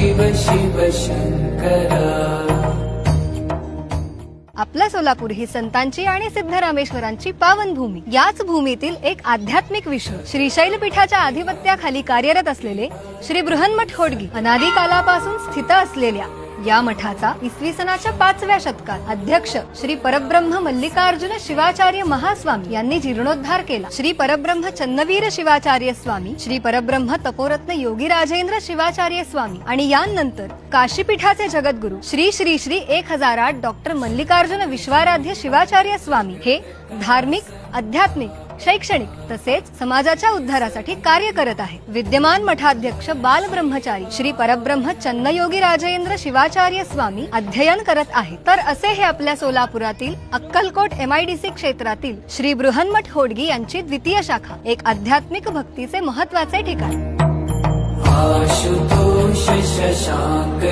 शिव शिव शंकरा। आपलं सोलापूर ही संतांची आणि सिद्धरामेश्वरांची पावनभूमी। याच भूमीतील एक आध्यात्मिक विश्व श्रीशैल पीठाच्या आधिपत्याखाली कार्यरत असलेले श्री बृहन्मठ होडगी अनादी कालापासून स्थित असलेल्या या मठाचा इसवी सनाच्या 5व्या शतकात अध्यक्ष श्री परब्रह्म मल्लिकार्जुन शिवाचार्य महास्वामी यांनी जीर्णोद्धार केला। श्री परब्रह्म चन्नवीर शिवाचार्य स्वामी, श्री परब्रह्म तपोरत्न योगी राजेंद्र शिवाचार्य स्वामी आणि यानंतर काशीपीठाचे जगद्गुरु श्री श्री श्री 1008 डॉक्टर मल्लिकार्जुन विश्वाराध्य शिवाचार्य स्वामी हे धार्मिक, आध्यात्मिक, शैक्षणिक तसेच समाजाच्या उद्धारासाठी कार्य करत आहे। विद्यमान मठाध्यक्ष बाल ब्रह्मचारी श्री परब्रह्म चन्नयोगी राजेंद्र शिवाचार्य स्वामी अध्ययन करत आहेत। तर असे हे आपल्या सोलापुरातील अक्कलकोट MIDC क्षेत्रातील श्री बृहन्मठ होडगी यांची द्वितीय शाखा, एक आध्यात्मिक भक्तीचे महत्त्वाचे ठिकाण। आशुतोष शशांक